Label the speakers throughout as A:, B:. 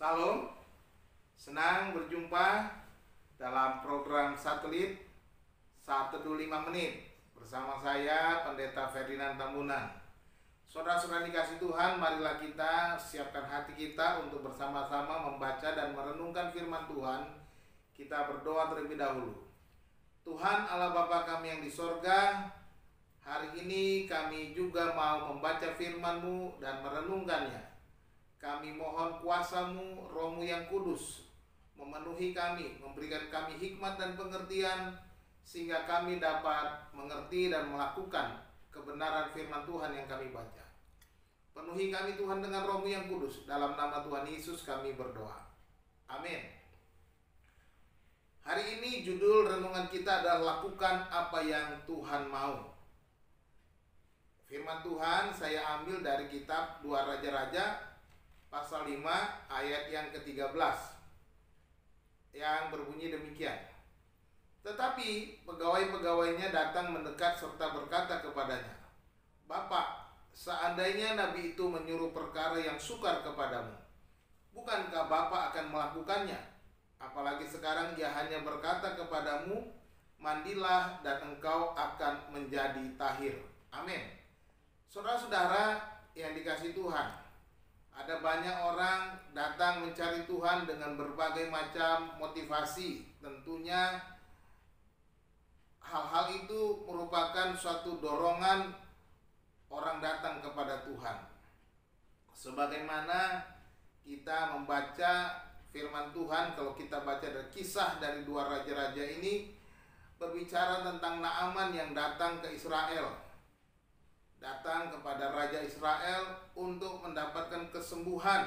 A: Salam, senang berjumpa dalam program satelit Saat Teduh 5 Menit bersama saya Pendeta Ferdinand Tambunan. Saudara-saudara dikasih Tuhan, marilah kita siapkan hati kita untuk bersama-sama membaca dan merenungkan firman Tuhan. Kita berdoa terlebih dahulu. Tuhan Allah Bapa kami yang di sorga, hari ini kami juga mau membaca firman-Mu dan merenungkannya. Kami mohon kuasa-Mu, Roh-Mu yang kudus, memenuhi kami, memberikan kami hikmat dan pengertian, sehingga kami dapat mengerti dan melakukan kebenaran firman Tuhan yang kami baca. Penuhi kami Tuhan dengan Roh-Mu yang kudus, dalam nama Tuhan Yesus kami berdoa. Amin. Hari ini judul renungan kita adalah lakukan apa yang Tuhan mau. Firman Tuhan saya ambil dari kitab 2 Raja-Raja pasal 5 ayat yang ke-13 yang berbunyi demikian. Tetapi pegawai-pegawainya datang mendekat serta berkata kepadanya, "Bapak, seandainya Nabi itu menyuruh perkara yang sukar kepadamu, bukankah Bapak akan melakukannya? Apalagi sekarang dia hanya berkata kepadamu, mandilah dan engkau akan menjadi tahir." Amin. Saudara-saudara yang dikasih Tuhan, ada banyak orang datang mencari Tuhan dengan berbagai macam motivasi. Tentunya hal-hal itu merupakan suatu dorongan orang datang kepada Tuhan. Sebagaimana kita membaca firman Tuhan, kalau kita baca dari kisah dari 2 raja-raja ini, berbicara tentang Naaman yang datang ke Israel, datang kepada Raja Israel untuk mendapatkan kesembuhan,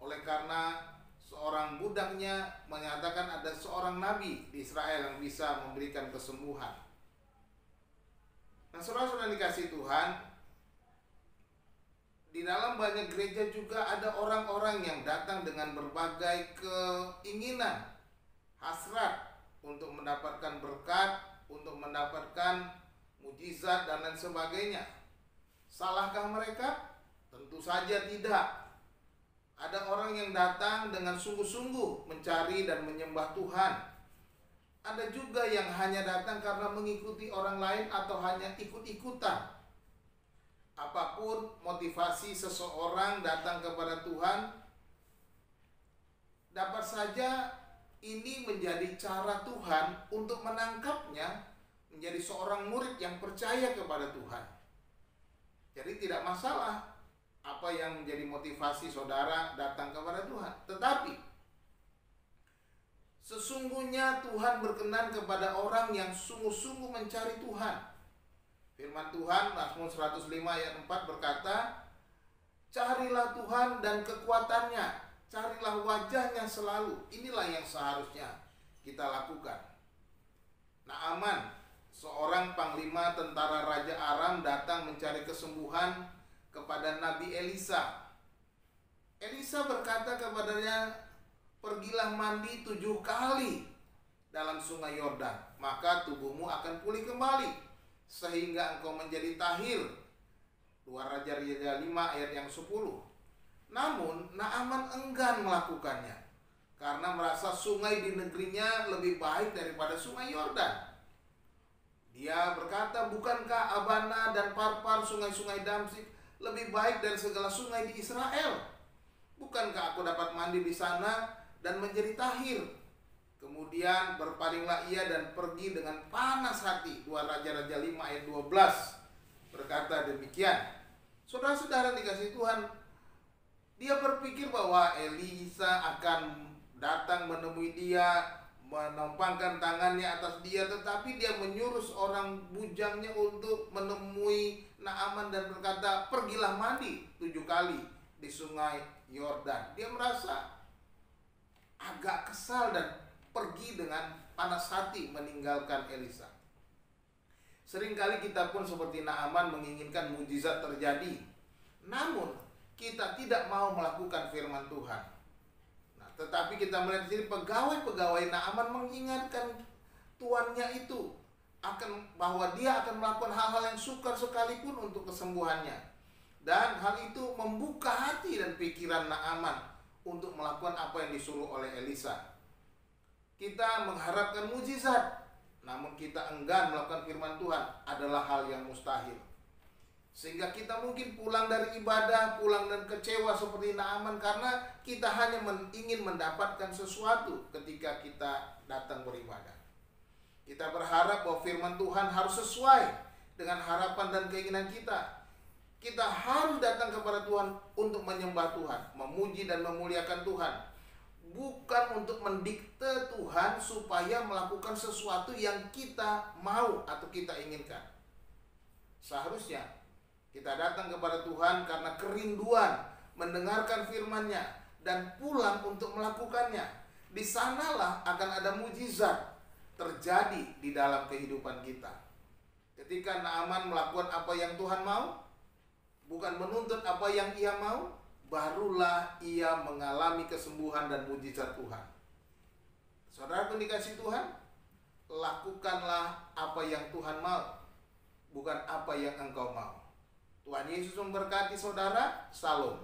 A: oleh karena seorang budaknya menyatakan ada seorang nabi di Israel yang bisa memberikan kesembuhan. Nah, saudara-saudara dikasih Tuhan, di dalam banyak gereja juga ada orang-orang yang datang dengan berbagai keinginan, hasrat untuk mendapatkan berkat, untuk mendapatkan mujizat dan lain sebagainya. Salahkah mereka? Tentu saja tidak. Ada orang yang datang dengan sungguh-sungguh mencari dan menyembah Tuhan. Ada juga yang hanya datang karena mengikuti orang lain atau hanya ikut-ikutan. Apapun motivasi seseorang datang kepada Tuhan, dapat saja ini menjadi cara Tuhan untuk menangkapnya menjadi seorang murid yang percaya kepada Tuhan. Jadi tidak masalah apa yang menjadi motivasi saudara datang kepada Tuhan. Tetapi sesungguhnya Tuhan berkenan kepada orang yang sungguh-sungguh mencari Tuhan. Firman Tuhan Mazmur 105 ayat 4 berkata, "Carilah Tuhan dan kekuatannya, carilah wajahnya selalu." Inilah yang seharusnya kita lakukan. Naaman, seorang panglima tentara Raja Aram, datang mencari kesembuhan kepada Nabi Elisa. Elisa berkata kepadanya, "Pergilah mandi 7 kali dalam sungai Yordan, maka tubuhmu akan pulih kembali, sehingga engkau menjadi tahir." 2 Raja-Raja 5 ayat yang 10. Namun Naaman enggan melakukannya karena merasa sungai di negerinya lebih baik daripada sungai Yordan. Dia berkata, "Bukankah Abana dan Parpar, sungai-sungai Damsyik, lebih baik dari segala sungai di Israel? Bukankah aku dapat mandi di sana dan menjadi tahir?" Kemudian berpalinglah ia dan pergi dengan panas hati. 2 Raja-Raja 5 ayat 12 berkata demikian. Saudara-saudara dikasih Tuhan, dia berpikir bahwa Elisa akan datang menemui dia, menumpangkan tangannya atas dia, tetapi dia menyuruh seorang bujangnya untuk menemui Naaman dan berkata, "Pergilah mandi 7 kali di sungai Yordan." Dia merasa agak kesal dan pergi dengan panas hati meninggalkan Elisa. Seringkali kita pun seperti Naaman menginginkan mujizat terjadi, namun kita tidak mau melakukan firman Tuhan. Tetapi kita melihat di sini pegawai-pegawai Naaman mengingatkan tuannya itu bahwa dia akan melakukan hal-hal yang sukar sekalipun untuk kesembuhannya. Dan hal itu membuka hati dan pikiran Naaman untuk melakukan apa yang disuruh oleh Elisa. Kita mengharapkan mujizat, namun kita enggan melakukan firman Tuhan, adalah hal yang mustahil. Sehingga kita mungkin pulang dari ibadah, pulang dan kecewa seperti Naaman, karena kita hanya ingin mendapatkan sesuatu ketika kita datang beribadah. Kita berharap bahwa firman Tuhan harus sesuai dengan harapan dan keinginan kita. Kita harus datang kepada Tuhan untuk menyembah Tuhan, memuji dan memuliakan Tuhan, bukan untuk mendikte Tuhan supaya melakukan sesuatu yang kita mau atau kita inginkan. Seharusnya kita datang kepada Tuhan karena kerinduan mendengarkan firman-Nya dan pulang untuk melakukannya. Di sanalah akan ada mujizat terjadi di dalam kehidupan kita. Ketika Naaman melakukan apa yang Tuhan mau, bukan menuntut apa yang ia mau, barulah ia mengalami kesembuhan dan mujizat Tuhan. Saudara pun dikasih Tuhan, lakukanlah apa yang Tuhan mau, bukan apa yang engkau mau. Tuhan Yesus memberkati saudara. Salam.